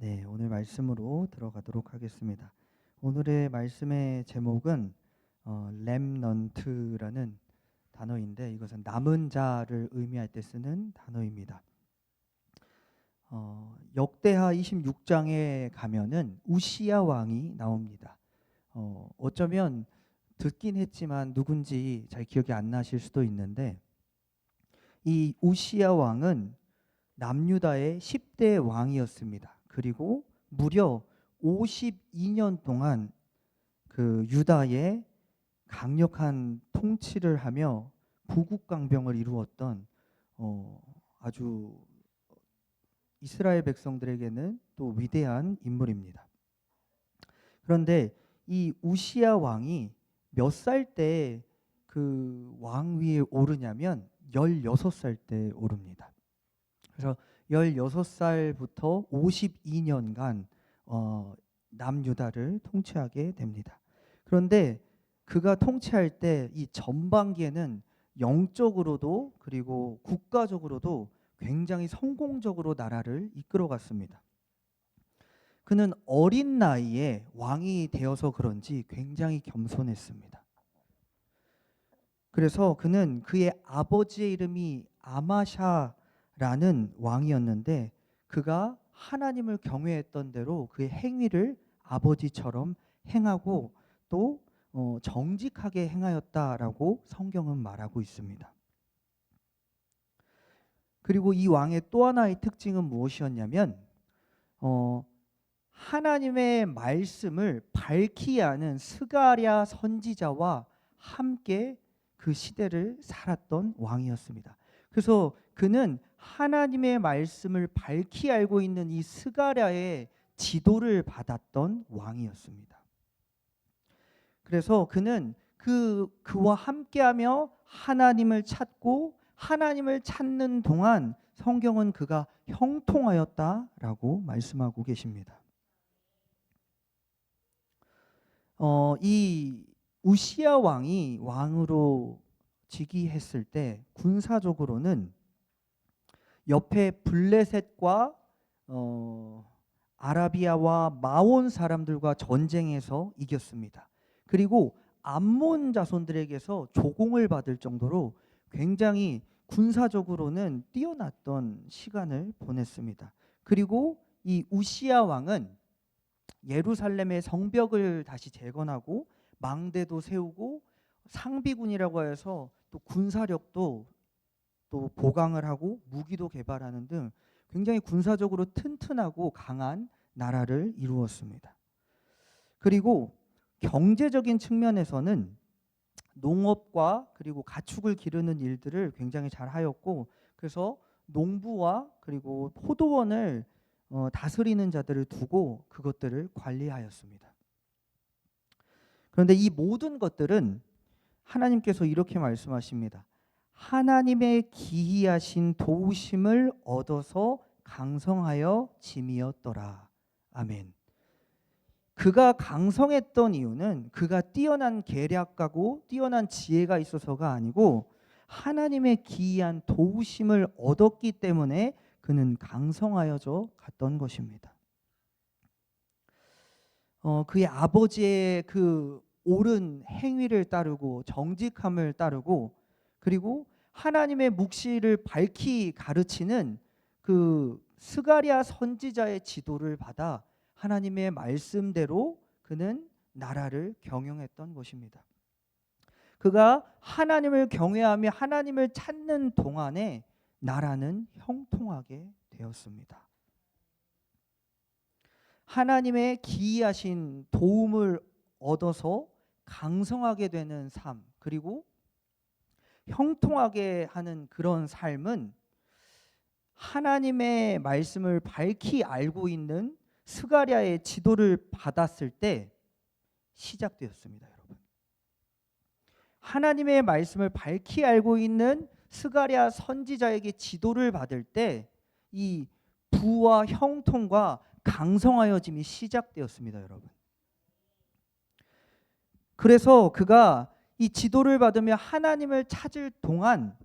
네, 오늘 말씀으로 들어가도록 하겠습니다. 오늘의 말씀의 제목은 렘넌트라는 단어인데 이것은 남은 자를 의미할 때 쓰는 단어입니다. 역대하 26장에 가면은 우시야 왕이 나옵니다. 어쩌면 듣긴 했지만 누군지 잘 기억이 안 나실 수도 있는데 이 우시야 왕은 남유다의 10대 왕이었습니다. 그리고 무려 52년 동안 그 유다의 강력한 통치를 하며 부국강병을 이루었던 아주 이스라엘 백성들에게는 또 위대한 인물입니다. 그런데 이 우시야 왕이 몇 살 때 그 왕 위에 오르냐면 16살 때 오릅니다. 그래서 16살부터 52년간 남유다를 통치하게 됩니다. 그런데 그가 통치할 때 이 전반기에는 영적으로도 그리고 국가적으로도 굉장히 성공적으로 나라를 이끌어갔습니다. 그는 어린 나이에 왕이 되어서 그런지 굉장히 겸손했습니다. 그래서 그는 그의 아버지의 이름이 아마샤라는 왕이었는데 그가 하나님을 경외했던 대로 그의 행위를 아버지처럼 행하고 또 정직하게 행하였다라고 성경은 말하고 있습니다. 그리고 이 왕의 또 하나의 특징은 무엇이었냐면 하나님의 말씀을 밝히 아는 스가랴 선지자와 함께 그 시대를 살았던 왕이었습니다. 그래서 그는 하나님의 말씀을 밝히 알고 있는 이 스가랴의 지도를 받았던 왕이었습니다. 그래서 그는 그와 함께하며 하나님을 찾고 하나님을 찾는 동안 성경은 그가 형통하였다라고 말씀하고 계십니다. 이 우시야 왕이 왕으로 즉위했을 때 군사적으로는 옆에 블레셋과 아라비아와 마온 사람들과 전쟁에서 이겼습니다. 그리고 암몬 자손들에게서 조공을 받을 정도로 굉장히 군사적으로는 뛰어났던 시간을 보냈습니다. 그리고 이 우시야 왕은 예루살렘의 성벽을 다시 재건하고 망대도 세우고 상비군이라고 해서 또 군사력도 또 보강을 하고 무기도 개발하는 등 굉장히 군사적으로 튼튼하고 강한 나라를 이루었습니다. 그리고 경제적인 측면에서는 농업과 그리고 가축을 기르는 일들을 굉장히 잘 하였고 그래서 농부와 그리고 포도원을 다스리는 자들을 두고 그것들을 관리하였습니다. 그런데 이 모든 것들은 하나님께서 이렇게 말씀하십니다. 하나님의 기이하신 도우심을 얻어서 강성하여 짐이었더라. 아멘. 그가 강성했던 이유는 그가 뛰어난 계략가고 뛰어난 지혜가 있어서가 아니고 하나님의 기이한 도우심을 얻었기 때문에 그는 강성하여져 갔던 것입니다. 그의 아버지의 그 옳은 행위를 따르고 정직함을 따르고 그리고 하나님의 묵시를 밝히 가르치는 그 스가랴 선지자의 지도를 받아 하나님의 말씀대로 그는 나라를 경영했던 것입니다. 그가 하나님을 경외하며 하나님을 찾는 동안에 나라는 형통하게 되었습니다. 하나님의 기이하신 도움을 얻어서 강성하게 되는 삶 그리고 형통하게 하는 그런 삶은 하나님의 말씀을 밝히 알고 있는 스가랴의 지도를 받았을 때 시작되었습니다, 여러분. 하나님의 말씀을 밝히 알고 있는 스가랴 선지자에게 지도를 받을 때 이 부와 형통과 강성하여짐이 시작되었습니다, 여러분. 그래서 그가 이 지도를 받으며 하나님을 찾을 동안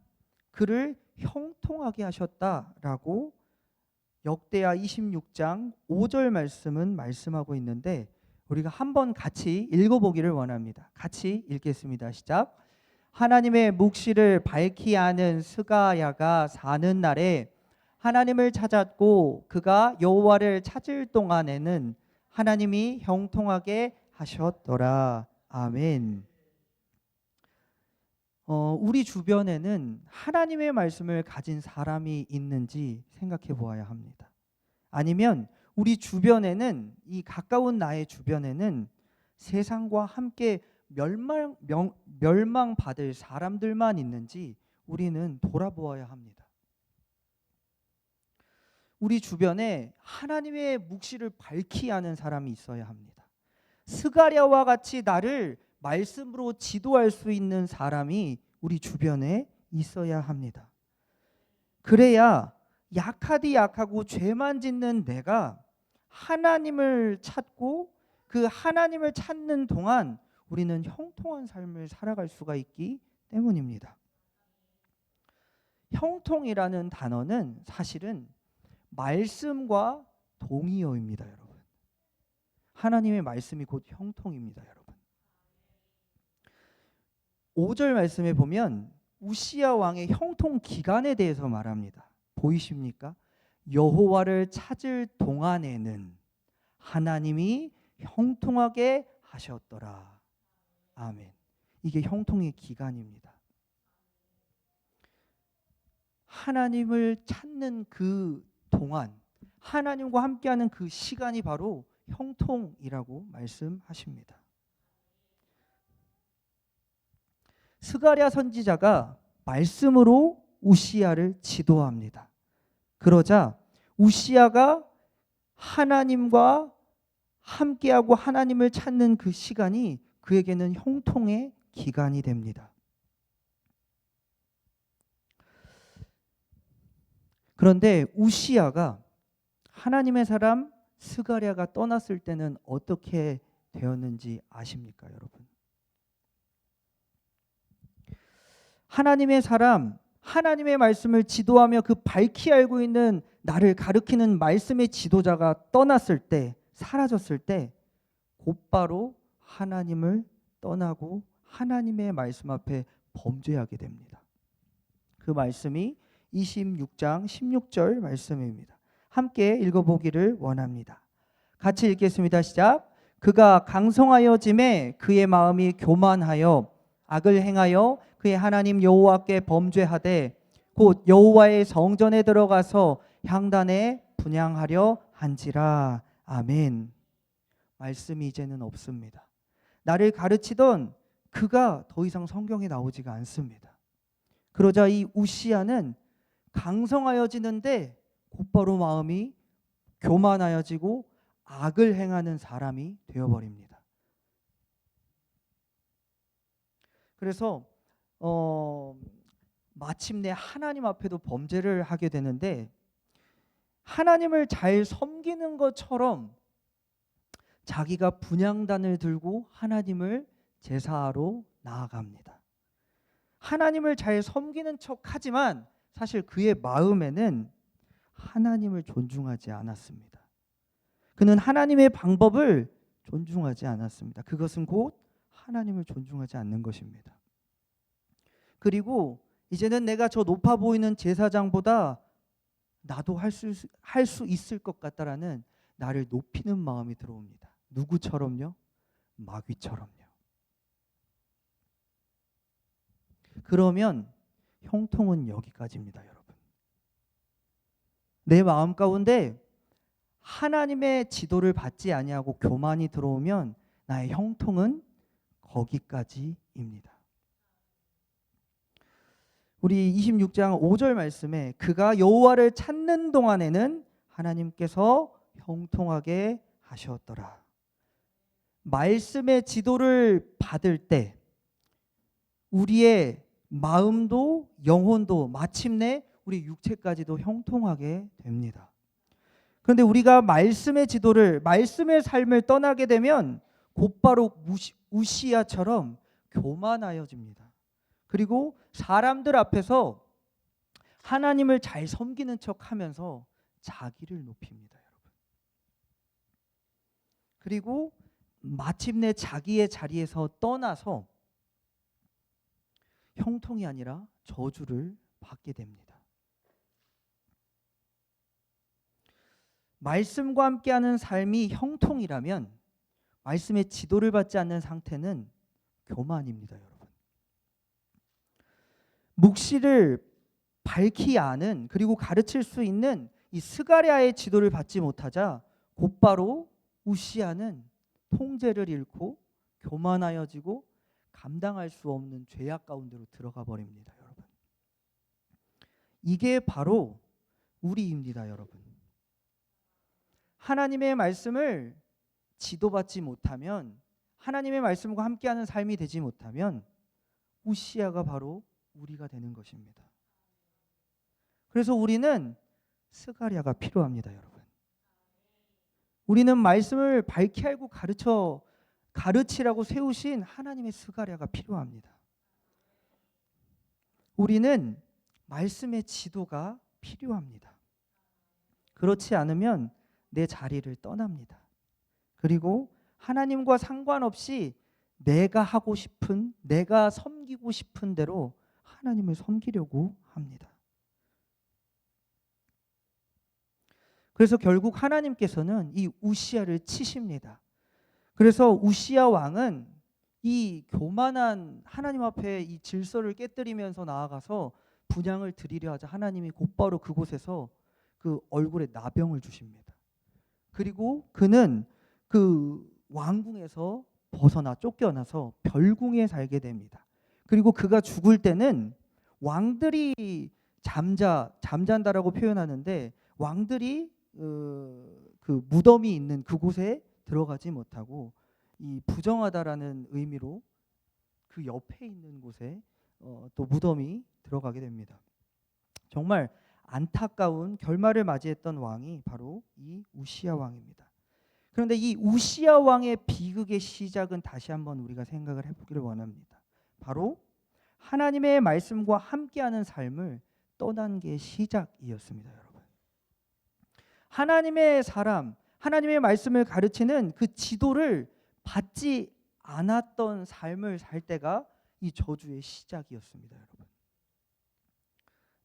그를 형통하게 하셨다라고 역대하 26장 5절 말씀은 말씀하고 있는데 우리가 한번 같이 읽어보기를 원합니다. 같이 읽겠습니다. 시작. 하나님의 묵시를 밝히 아는 스가야가 사는 날에 하나님을 찾았고 그가 여호와를 찾을 동안에는 하나님이 형통하게 하셨더라. 아멘. 우리 주변에는 하나님의 말씀을 가진 사람이 있는지 생각해 보아야 합니다. 아니면 우리 주변에는, 이 가까운 나의 주변에는 세상과 함께 멸망받을 사람들만 있는지 우리는 돌아보아야 합니다. 우리 주변에 하나님의 묵시를 밝히 아는 사람이 있어야 합니다. 스가랴와 같이 나를 말씀으로 지도할 수 있는 사람이 우리 주변에 있어야 합니다. 그래야 약하디 약하고 죄만 짓는 내가 하나님을 찾고 그 하나님을 찾는 동안 우리는 형통한 삶을 살아갈 수가 있기 때문입니다. 형통이라는 단어는 사실은 말씀과 동의어입니다, 여러분. 하나님의 말씀이 곧 형통입니다, 여러분. 5절 말씀에 보면 우시야 왕의 형통 기간에 대해서 말합니다. 보이십니까? 여호와를 찾을 동안에는 하나님이 형통하게 하셨더라. 아멘. 이게 형통의 기간입니다. 하나님을 찾는 그 동안, 하나님과 함께하는 그 시간이 바로 형통이라고 말씀하십니다. 스가랴 선지자가 말씀으로 우시야를 지도합니다. 그러자 우시야가 하나님과 함께하고 하나님을 찾는 그 시간이 그에게는 형통의 기간이 됩니다. 그런데 우시야가 하나님의 사람 스가랴가 떠났을 때는 어떻게 되었는지 아십니까, 여러분? 하나님의 사람, 하나님의 말씀을 지도하며 그 밝히 알고 있는 나를 가르치는 말씀의 지도자가 떠났을 때, 사라졌을 때 곧바로 하나님을 떠나고 하나님의 말씀 앞에 범죄하게 됩니다. 그 말씀이 26장 16절 말씀입니다. 함께 읽어보기를 원합니다. 같이 읽겠습니다. 시작. 그가 강성하여짐에 그의 마음이 교만하여 악을 행하여 그의 하나님 여호와께 범죄하되 곧 여호와의 성전에 들어가서 향단에 분향하려 한지라. 아멘. 말씀이 이제는 없습니다. 나를 가르치던 그가 더 이상 성경에 나오지가 않습니다. 그러자 이 우시야는 강성하여지는데 곧바로 마음이 교만하여지고 악을 행하는 사람이 되어버립니다. 그래서 마침내 하나님 앞에도 범죄를 하게 되는데 하나님을 잘 섬기는 것처럼 자기가 분향단을 들고 하나님을 제사하러 나아갑니다. 하나님을 잘 섬기는 척하지만 사실 그의 마음에는 하나님을 존중하지 않았습니다. 그는 하나님의 방법을 존중하지 않았습니다. 그것은 곧 하나님을 존중하지 않는 것입니다. 그리고 이제는 내가 저 높아 보이는 제사장보다 나도 할 수 있을 것 같다라는 나를 높이는 마음이 들어옵니다. 누구처럼요? 마귀처럼요. 그러면 형통은 여기까지입니다, 여러분. 내 마음 가운데 하나님의 지도를 받지 아니하고 교만이 들어오면 나의 형통은 거기까지입니다. 우리 26장 5절 말씀에 그가 여호와를 찾는 동안에는 하나님께서 형통하게 하셨더라. 말씀의 지도를 받을 때 우리의 마음도 영혼도 마침내 우리 육체까지도 형통하게 됩니다. 그런데 우리가 말씀의 지도를, 말씀의 삶을 떠나게 되면 곧바로 우시야처럼 교만하여집니다. 그리고 사람들 앞에서 하나님을 잘 섬기는 척하면서 자기를 높입니다, 여러분. 그리고 마침내 자기의 자리에서 떠나서 형통이 아니라 저주를 받게 됩니다. 말씀과 함께하는 삶이 형통이라면 말씀의 지도를 받지 않는 상태는 교만입니다, 여러분. 묵시를 밝히 아는 그리고 가르칠 수 있는 이 스가랴의 지도를 받지 못하자 곧바로 우시야는 통제를 잃고 교만하여지고 감당할 수 없는 죄악 가운데로 들어가 버립니다, 여러분. 이게 바로 우리입니다, 여러분. 하나님의 말씀을 지도받지 못하면, 하나님의 말씀과 함께하는 삶이 되지 못하면 우시야가 바로 우리가 되는 것입니다. 그래서 우리는 스가랴가 필요합니다, 여러분. 우리는 말씀을 밝히 알고 가르치라고 세우신 하나님의 스가랴가 필요합니다. 우리는 말씀의 지도가 필요합니다. 그렇지 않으면 내 자리를 떠납니다. 그리고 하나님과 상관없이 내가 하고 싶은, 내가 섬기고 싶은 대로 하나님을 섬기려고 합니다. 그래서 결국 하나님께서는 이 우시야를 치십니다. 그래서 우시야 왕은 이 교만한 하나님 앞에 이 질서를 깨뜨리면서 나아가서 분향을 드리려 하자 하나님이 곧바로 그곳에서 그 얼굴에 나병을 주십니다. 그리고 그는 그 왕궁에서 벗어나 쫓겨나서 별궁에 살게 됩니다. 그리고 그가 죽을 때는 왕들이 잠잔다라고 표현하는데 왕들이 그 무덤이 있는 그곳에 들어가지 못하고 이 부정하다라는 의미로 그 옆에 있는 곳에 또 무덤이 들어가게 됩니다. 정말 안타까운 결말을 맞이했던 왕이 바로 이 우시야 왕입니다. 그런데 이 우시야 왕의 비극의 시작은 다시 한번 우리가 생각을 해보기를 원합니다. 바로 하나님의 말씀과 함께하는 삶을 떠난 게 시작이었습니다, 여러분. 하나님의 사람, 하나님의 말씀을 가르치는 그 지도를 받지 않았던 삶을 살 때가 이 저주의 시작이었습니다, 여러분.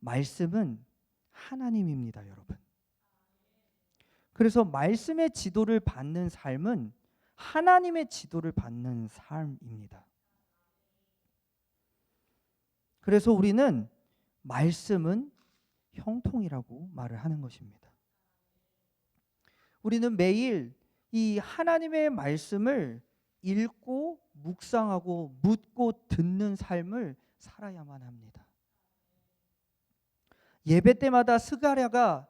말씀은 하나님입니다, 여러분. 그래서 말씀의 지도를 받는 삶은 하나님의 지도를 받는 삶입니다. 그래서 우리는 말씀은 형통이라고 말을 하는 것입니다. 우리는 매일 이 하나님의 말씀을 읽고 묵상하고 묻고 듣는 삶을 살아야만 합니다. 예배 때마다 스가랴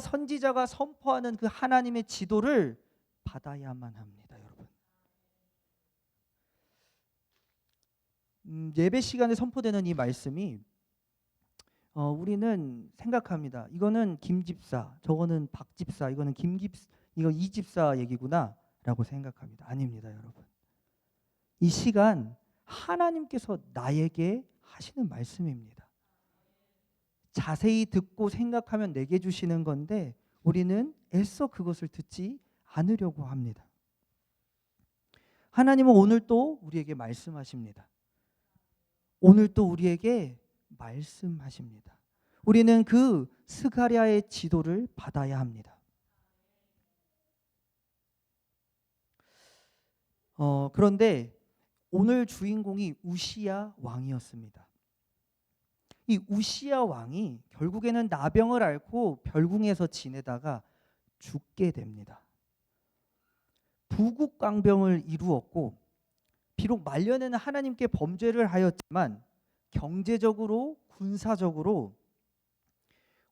선지자가 선포하는 그 하나님의 지도를 받아야만 합니다, 여러분. 예배 시간에 선포되는 이 말씀이 우리는 생각합니다. 이거는 김 집사, 저거는 박 집사, 이거는 이거 이 집사 얘기구나라고 생각합니다. 아닙니다, 여러분. 이 시간 하나님께서 나에게 하시는 말씀입니다. 자세히 듣고 생각하면 내게 주시는 건데 우리는 애써 그것을 듣지 않으려고 합니다. 하나님은 오늘 또 우리에게 말씀하십니다. 오늘 또 우리에게 말씀하십니다. 우리는 그 스가랴의 지도를 받아야 합니다. 그런데 오늘 주인공이 우시야 왕이었습니다. 이 우시야 왕이 결국에는 나병을 앓고 별궁에서 지내다가 죽게 됩니다. 부국강병을 이루었고 비록 말년에는 하나님께 범죄를 하였지만 경제적으로 군사적으로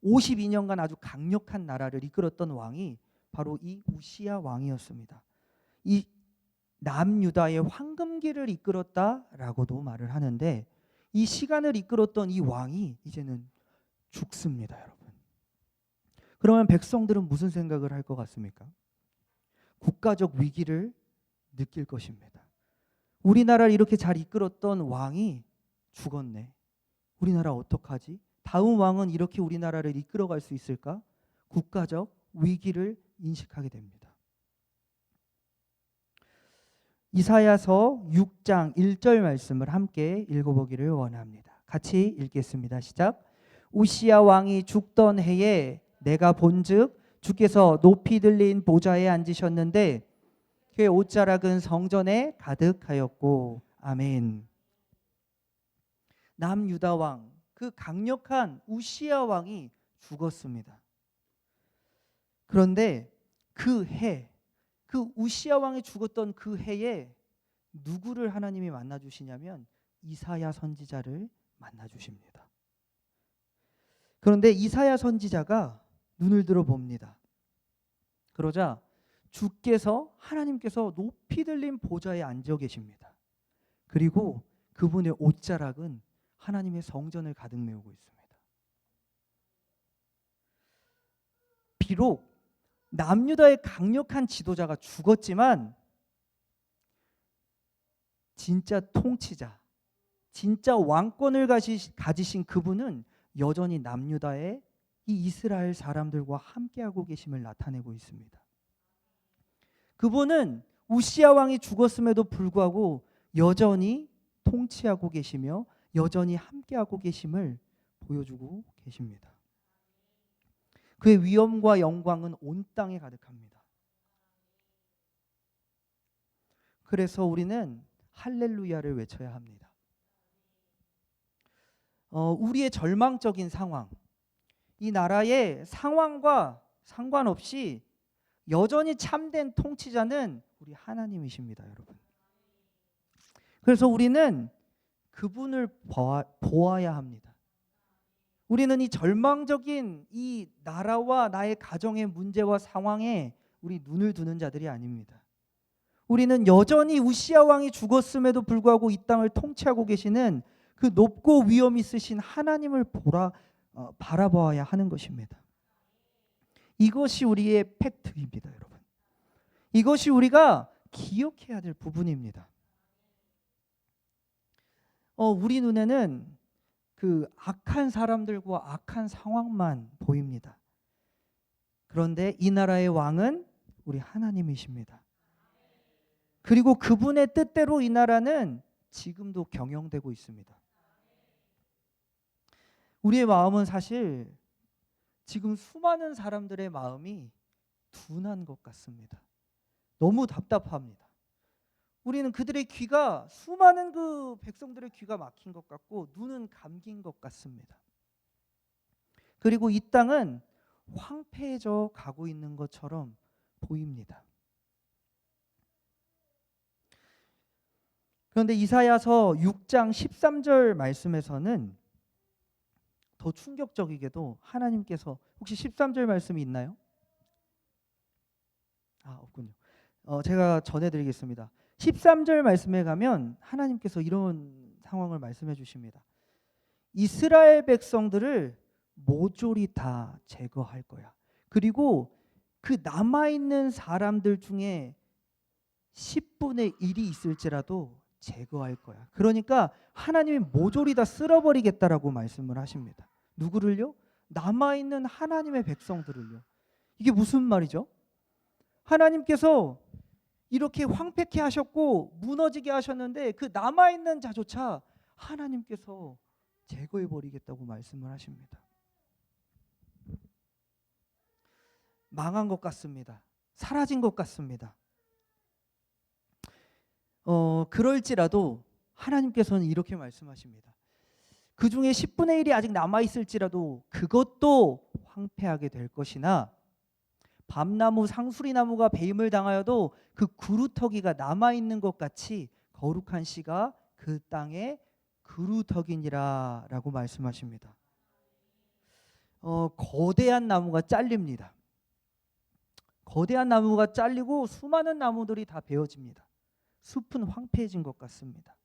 52년간 아주 강력한 나라를 이끌었던 왕이 바로 이 우시야 왕이었습니다. 이 남유다의 황금기를 이끌었다라고도 말을 하는데 이 시간을 이끌었던 이 왕이 이제는 죽습니다, 여러분. 그러면 백성들은 무슨 생각을 할 것 같습니까? 국가적 위기를 느낄 것입니다. 우리나라를 이렇게 잘 이끌었던 왕이 죽었네. 우리나라 어떡하지? 다음 왕은 이렇게 우리나라를 이끌어갈 수 있을까? 국가적 위기를 인식하게 됩니다. 이사야서 6장 1절 말씀을 함께 읽어보기를 원합니다. 같이 읽겠습니다. 시작. 우시야 왕이 죽던 해에 내가 본즉 주께서 높이 들린 보좌에 앉으셨는데 그의 옷자락은 성전에 가득하였고. 아멘. 남유다 왕, 그 강력한 우시야 왕이 죽었습니다. 그런데 그 우시야 왕이 죽었던 그 해에 누구를 하나님이 만나 주시냐면 이사야 선지자를 만나 주십니다. 그런데 이사야 선지자가 눈을 들어 봅니다. 그러자 하나님께서 높이 들린 보좌에 앉아 계십니다. 그리고 그분의 옷자락은 하나님의 성전을 가득 메우고 있습니다. 비록 남유다의 강력한 지도자가 죽었지만 진짜 통치자, 진짜 왕권을 가지신 그분은 여전히 남유다의 이 이스라엘 사람들과 함께하고 계심을 나타내고 있습니다. 그분은 우시야 왕이 죽었음에도 불구하고 여전히 통치하고 계시며 여전히 함께하고 계심을 보여주고 계십니다. 그의 위엄과 영광은 온 땅에 가득합니다. 그래서 우리는 할렐루야를 외쳐야 합니다. 우리의 절망적인 상황, 이 나라의 상황과 상관없이 여전히 참된 통치자는 우리 하나님이십니다, 여러분. 그래서 우리는 그분을 보아야 합니다. 우리는 이 절망적인 이 나라와 나의 가정의 문제와 상황에 우리 눈을 두는 자들이 아닙니다. 우리는 여전히 우시야 왕이 죽었음에도 불구하고 이 땅을 통치하고 계시는 그 높고 위엄 있으신 하나님을 바라봐야 하는 것입니다. 이것이 우리의 팩트입니다, 여러분. 이것이 우리가 기억해야 될 부분입니다. 우리 눈에는 그 악한 사람들과 악한 상황만 보입니다. 그런데 이 나라의 왕은 우리 하나님이십니다. 그리고 그분의 뜻대로 이 나라는 지금도 경영되고 있습니다. 우리의 마음은 사실 지금 수많은 사람들의 마음이 둔한 것 같습니다. 너무 답답합니다. 우리는 그들의 귀가, 수많은 그 백성들의 귀가 막힌 것 같고 눈은 감긴 것 같습니다. 그리고 이 땅은 황폐해져 가고 있는 것처럼 보입니다. 그런데 이사야서 6장 13절 말씀에서는 더 충격적이게도 하나님께서, 혹시 13절 말씀이 있나요? 없군요. 제가 전해드리겠습니다. 13절 말씀에 가면 하나님께서 이런 상황을 말씀해 주십니다. 이스라엘 백성들을 모조리 다 제거할 거야. 그리고 그 남아있는 사람들 중에 10분의 1이 있을지라도 제거할 거야. 그러니까 하나님이 모조리 다 쓸어버리겠다라고 말씀을 하십니다. 누구를요? 남아있는 하나님의 백성들을요. 이게 무슨 말이죠? 하나님께서 이렇게 황폐케 하셨고 무너지게 하셨는데 그 남아있는 자조차 하나님께서 제거해버리겠다고 말씀을 하십니다. 망한 것 같습니다. 사라진 것 같습니다. 그럴지라도 하나님께서는 이렇게 말씀하십니다. 그 중에 10분의 1이 아직 남아있을지라도 그것도 황폐하게 될 것이나 밤나무 상수리나무가 배임을 당하여도 그 구루터기가 남아있는 것 같이 거룩한 씨가 그 땅에 그루터기니라 라고 말씀하십니다. 거대한 나무가 잘립니다. 거대한 나무가 잘리고 수많은 나무들이 다 베어집니다. 숲은 황폐해진 것 같습니다.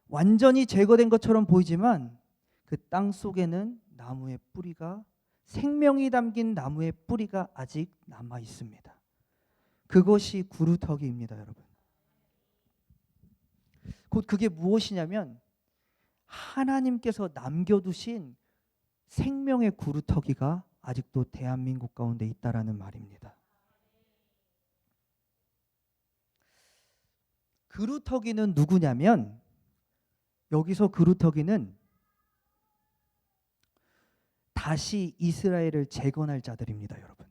완전히 제거된 것처럼 보이지만 그 땅 속에는 나무의 뿌리가, 생명이 담긴 나무의 뿌리가 아직 남아 있습니다. 그것이 구루터기입니다, 여러분. 곧 그게 무엇이냐면 하나님께서 남겨두신 생명의 구루터기가 아직도 대한민국 가운데 있다라는 말입니다. 그루터기는 누구냐면, 여기서 그루터기는 다시 이스라엘을 재건할 자들입니다, 여러분.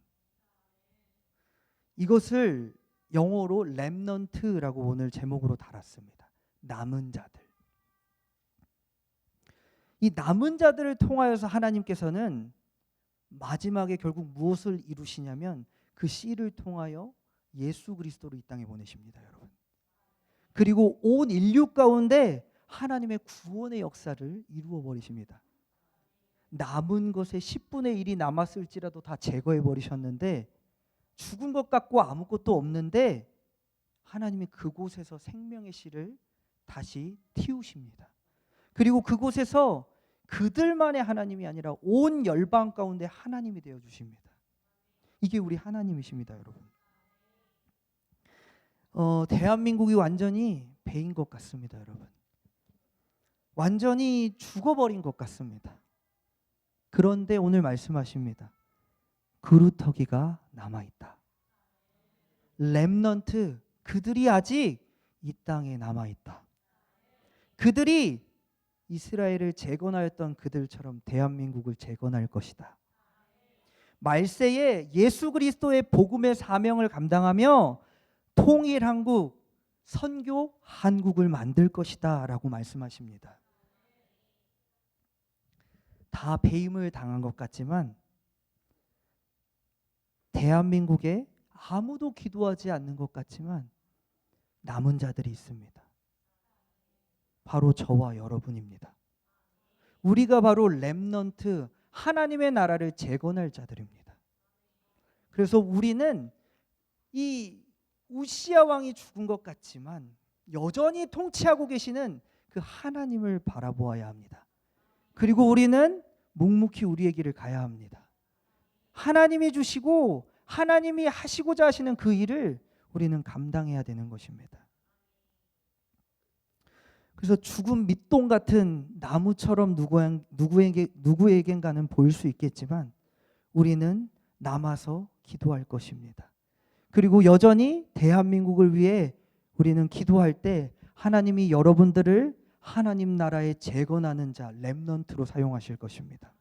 이것을 영어로 렘넌트라고 오늘 제목으로 달았습니다. 남은 자들. 이 남은 자들을 통하여서 하나님께서는 마지막에 결국 무엇을 이루시냐면 그 씨를 통하여 예수 그리스도를 이 땅에 보내십니다, 여러분. 그리고 온 인류 가운데 하나님의 구원의 역사를 이루어 버리십니다. 남은 것의 10분의 1이 남았을지라도 다 제거해 버리셨는데, 죽은 것 같고 아무것도 없는데 하나님이 그곳에서 생명의 씨를 다시 틔우십니다. 그리고 그곳에서 그들만의 하나님이 아니라 온 열방 가운데 하나님이 되어 주십니다. 이게 우리 하나님이십니다, 여러분. 대한민국이 완전히 배인 것 같습니다, 여러분. 완전히 죽어버린 것 같습니다. 그런데 오늘 말씀하십니다. 그루터기가 남아있다. 렘넌트, 그들이 아직 이 땅에 남아있다. 그들이 이스라엘을 재건하였던 그들처럼 대한민국을 재건할 것이다. 말세에 예수 그리스도의 복음의 사명을 감당하며 통일한국, 선교 한국을 만들 것이다 라고 말씀하십니다. 다 배임을 당한 것 같지만 대한민국에 아무도 기도하지 않는 것 같지만 남은 자들이 있습니다. 바로 저와 여러분입니다. 우리가 바로 렘넌트, 하나님의 나라를 재건할 자들입니다. 그래서 우리는 이 우시야 왕이 죽은 것 같지만 여전히 통치하고 계시는 그 하나님을 바라보아야 합니다. 그리고 우리는 묵묵히 우리의 길을 가야 합니다. 하나님이 주시고 하나님이 하시고자 하시는 그 일을 우리는 감당해야 되는 것입니다. 그래서 죽은 밑동 같은 나무처럼 누구에겐가는 보일 수 있겠지만 우리는 남아서 기도할 것입니다. 그리고 여전히 대한민국을 위해 우리는 기도할 때 하나님이 여러분들을 하나님 나라에 재건하는 자, 렘넌트로 사용하실 것입니다.